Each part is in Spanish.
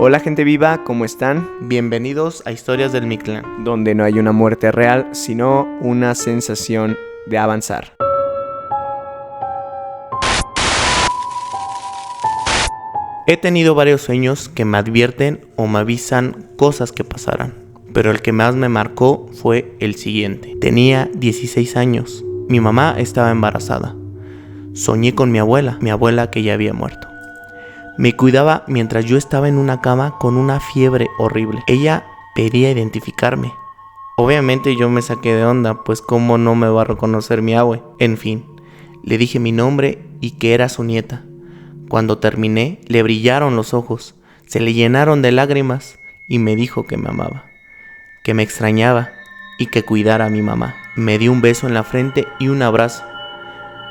Hola gente viva, ¿cómo están? Bienvenidos a Historias del Mictlán, Donde no hay una muerte real, sino una sensación de avanzar. He tenido varios sueños que me advierten o me avisan cosas que pasarán, pero el que más me marcó fue el siguiente. Tenía 16 años, mi mamá estaba embarazada. Soñé con mi abuela que ya había muerto. Me cuidaba mientras yo estaba en una cama con una fiebre horrible. Ella pedía identificarme. Obviamente yo me saqué de onda, pues cómo no me va a reconocer mi abue. En fin, le dije mi nombre y que era su nieta. Cuando terminé, le brillaron los ojos, se le llenaron de lágrimas y me dijo que me amaba, que me extrañaba y que cuidara a mi mamá. Me dio un beso en la frente y un abrazo,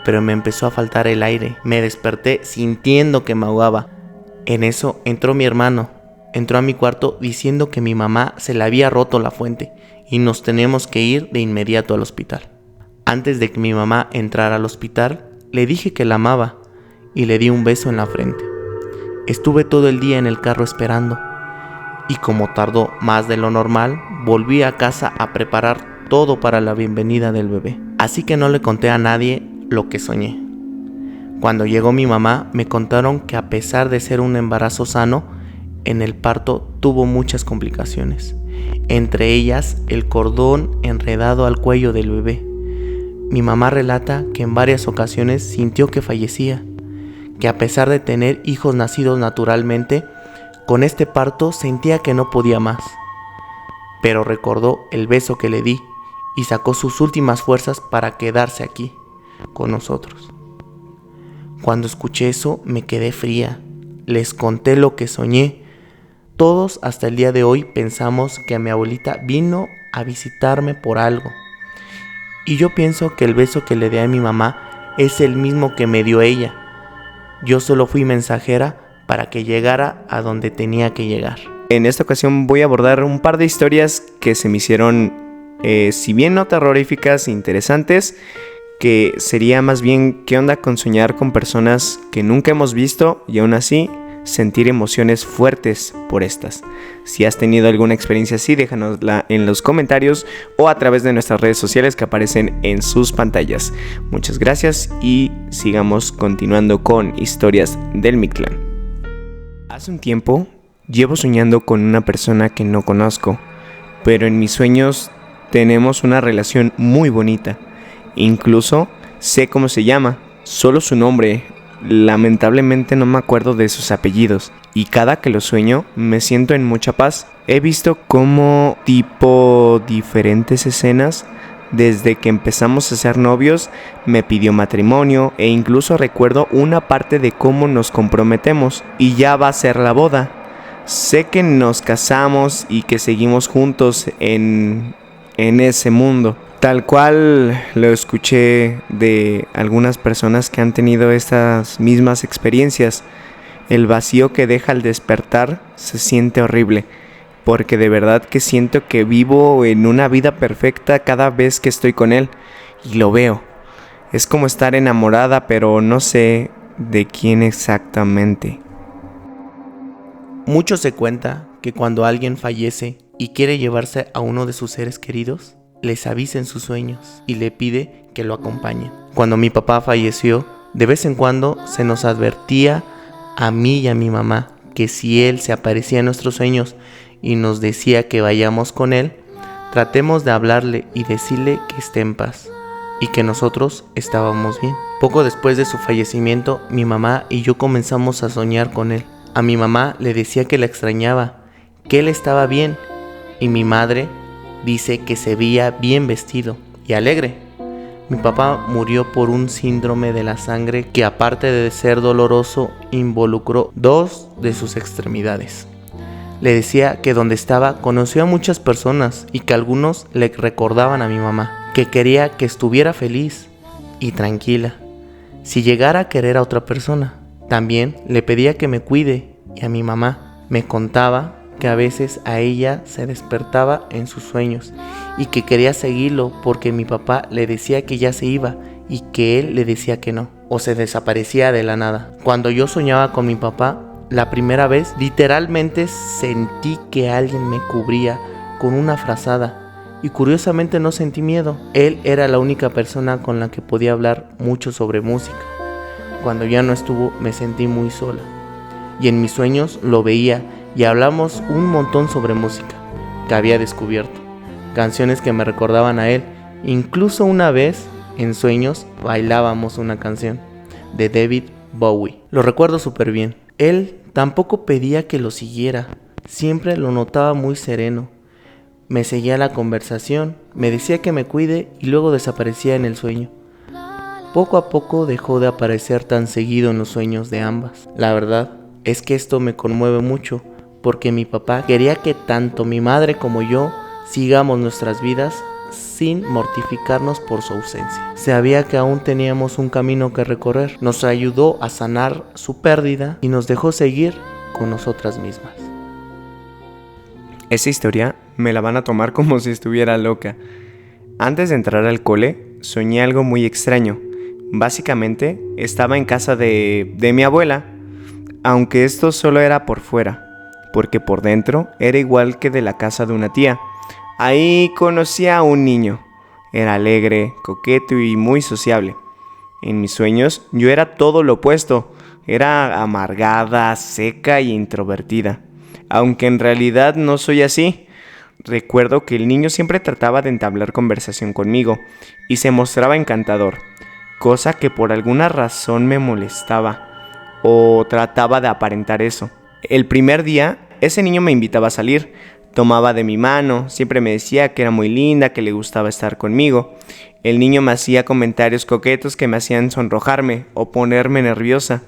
pero me empezó a faltar el aire. Me desperté sintiendo que me ahogaba. En eso entró mi hermano, entró a mi cuarto diciendo que mi mamá se le había roto la fuente y nos tenemos que ir de inmediato al hospital. Antes de que mi mamá entrara al hospital, le dije que la amaba y le di un beso en la frente. Estuve todo el día en el carro esperando y como tardó más de lo normal, volví a casa a preparar todo para la bienvenida del bebé. Así que no le conté a nadie lo que soñé. Cuando llegó mi mamá, me contaron que a pesar de ser un embarazo sano, en el parto tuvo muchas complicaciones, entre ellas el cordón enredado al cuello del bebé. Mi mamá relata que en varias ocasiones sintió que fallecía, que a pesar de tener hijos nacidos naturalmente, con este parto sentía que no podía más. Pero recordó el beso que le di y sacó sus últimas fuerzas para quedarse aquí, con nosotros. Cuando escuché eso me quedé fría. Les conté lo que soñé. Todos hasta el día de hoy pensamos que mi abuelita vino a visitarme por algo. Y yo pienso que el beso que le di a mi mamá es el mismo que me dio ella. Yo solo fui mensajera para que llegara a donde tenía que llegar. En esta ocasión voy a abordar un par de historias que se me hicieron, si bien no terroríficas, interesantes, que sería más bien qué onda con soñar con personas que nunca hemos visto y aún así sentir emociones fuertes por estas. Si has tenido alguna experiencia así, déjanosla en los comentarios o a través de nuestras redes sociales que aparecen en sus pantallas. Muchas gracias y sigamos continuando con Historias del Mictlán. Hace un tiempo llevo soñando con una persona que no conozco, pero en mis sueños tenemos una relación muy bonita. Incluso sé cómo se llama, solo su nombre. Lamentablemente no me acuerdo de sus apellidos y cada que lo sueño me siento en mucha paz. He visto como tipo diferentes escenas. Desde que empezamos a ser novios me pidió matrimonio e incluso recuerdo una parte de cómo nos comprometemos y ya va a ser la boda. Sé que nos casamos y que seguimos juntos en ese mundo. Tal cual lo escuché de algunas personas que han tenido estas mismas experiencias. El vacío que deja al despertar se siente horrible, porque de verdad que siento que vivo en una vida perfecta cada vez que estoy con él y lo veo. Es como estar enamorada, pero no sé de quién exactamente. Mucho se cuenta que cuando alguien fallece y quiere llevarse a uno de sus seres queridos, les avisa en sus sueños y le pide que lo acompañen. Cuando mi papá falleció, de vez en cuando se nos advertía a mí y a mi mamá que si él se aparecía en nuestros sueños y nos decía que vayamos con él, tratemos de hablarle y decirle que esté en paz y que nosotros estábamos bien. Poco después de su fallecimiento, mi mamá y yo comenzamos a soñar con él. A mi mamá le decía que la extrañaba, que él estaba bien, y mi madre dice que se veía bien vestido y alegre. Mi papá murió por un síndrome de la sangre que, aparte de ser doloroso, involucró 2 de sus extremidades. Le decía que donde estaba conoció a muchas personas y que algunos le recordaban a mi mamá, que quería que estuviera feliz y tranquila si llegara a querer a otra persona. También le pedía que me cuide y a mi mamá me contaba que a veces a ella se despertaba en sus sueños y que quería seguirlo porque mi papá le decía que ya se iba y que él le decía que no, o se desaparecía de la nada. Cuando yo soñaba con mi papá, La primera vez, literalmente sentí que alguien me cubría con una frazada y curiosamente no sentí miedo. Él era la única persona con la que podía hablar mucho sobre música. Cuando ya no estuvo, me sentí muy sola. Y en mis sueños lo veía y hablamos un montón sobre música que había descubierto, canciones que me recordaban a él. Incluso una vez, en sueños, bailábamos una canción de David Bowie. Lo recuerdo súper bien. Él tampoco pedía que lo siguiera, siempre lo notaba muy sereno. Me seguía la conversación, me decía que me cuide y luego desaparecía en el sueño. Poco a poco dejó de aparecer tan seguido en los sueños de ambas. La verdad es que esto me conmueve mucho porque mi papá quería que tanto mi madre como yo sigamos nuestras vidas sin mortificarnos por su ausencia. Sabía que aún teníamos un camino que recorrer. Nos ayudó a sanar su pérdida y nos dejó seguir con nosotras mismas. Esa historia me la van a tomar como si estuviera loca. Antes de entrar al cole, soñé algo muy extraño. Básicamente, estaba en casa de mi abuela, aunque esto solo era por fuera, porque por dentro era igual que de la casa de una tía. Ahí conocí a un niño. Era alegre, coqueto y muy sociable. En mis sueños yo era todo lo opuesto. Era amargada, seca e introvertida. Aunque en realidad no soy así. Recuerdo que el niño siempre trataba de entablar conversación conmigo y se mostraba encantador, cosa que por alguna razón me molestaba o trataba de aparentar eso. El primer día, ese niño me invitaba a salir. Tomaba de mi mano, siempre me decía que era muy linda, que le gustaba estar conmigo. El niño me hacía comentarios coquetos que me hacían sonrojarme o ponerme nerviosa.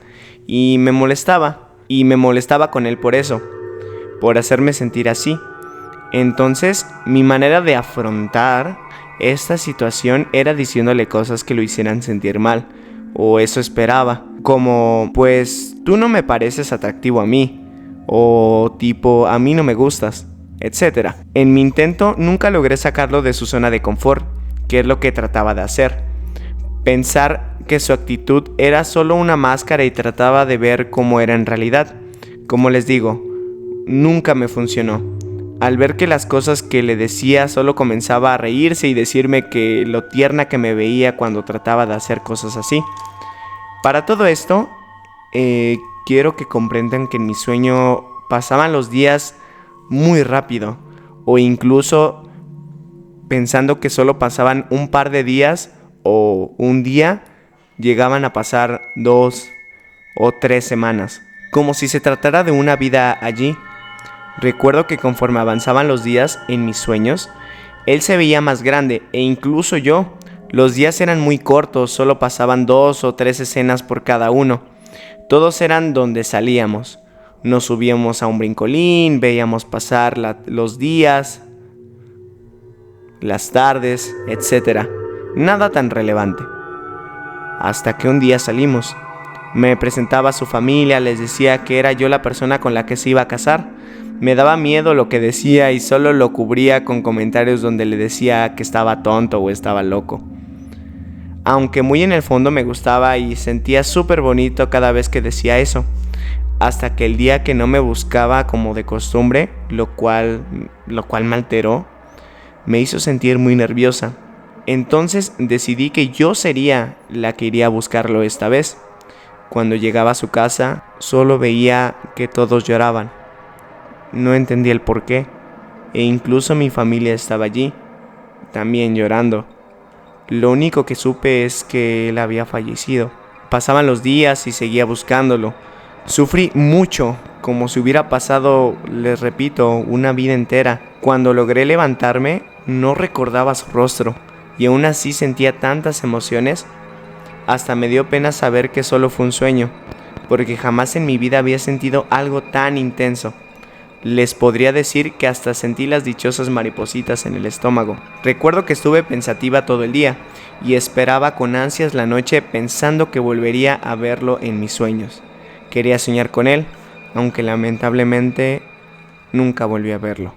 Y me molestaba con él por eso, por hacerme sentir así. Entonces, mi manera de afrontar esta situación era diciéndole cosas que lo hicieran sentir mal, o eso esperaba, como, pues, tú no me pareces atractivo a mí, o tipo, a mí no me gustas, etc. En mi intento nunca logré sacarlo de su zona de confort, que es lo que trataba de hacer. Pensar que su actitud era solo una máscara y trataba de ver cómo era en realidad. Como les digo, nunca me funcionó. Al ver que las cosas que le decía solo comenzaba a reírse y decirme que lo tierna que me veía cuando trataba de hacer cosas así. Para todo esto, quiero que comprendan que en mi sueño pasaban los días muy rápido, o incluso pensando que solo pasaban un par de días o un día, llegaban a pasar 2 o 3 semanas, como si se tratara de una vida allí. Recuerdo que conforme avanzaban los días en mis sueños, él se veía más grande e incluso yo. Los días eran muy cortos, solo pasaban 2 o 3 escenas por cada uno. Todos eran donde salíamos. Nos subíamos a un brincolín, veíamos pasar los días, las tardes, etc. Nada tan relevante. Hasta que un día salimos. Me presentaba a su familia, les decía que era yo la persona con la que se iba a casar. Me daba miedo lo que decía y solo lo cubría con comentarios donde le decía que estaba tonto o estaba loco. Aunque muy en el fondo me gustaba y sentía súper bonito cada vez que decía eso. Hasta que el día que no me buscaba como de costumbre, lo cual me alteró, me hizo sentir muy nerviosa. Entonces decidí que yo sería la que iría a buscarlo esta vez. Cuando llegaba a su casa, solo veía que todos lloraban. No entendía el por qué, e incluso mi familia estaba allí, también llorando. Lo único que supe es que él había fallecido. Pasaban los días y seguía buscándolo. Sufrí mucho, como si hubiera pasado, les repito, una vida entera. Cuando logré levantarme, no recordaba su rostro, y aún así sentía tantas emociones. Hasta me dio pena saber que solo fue un sueño, porque jamás en mi vida había sentido algo tan intenso. Les podría decir que hasta sentí las dichosas maripositas en el estómago. Recuerdo que estuve pensativa todo el día y esperaba con ansias la noche pensando que volvería a verlo en mis sueños. Quería soñar con él, aunque lamentablemente nunca volví a verlo.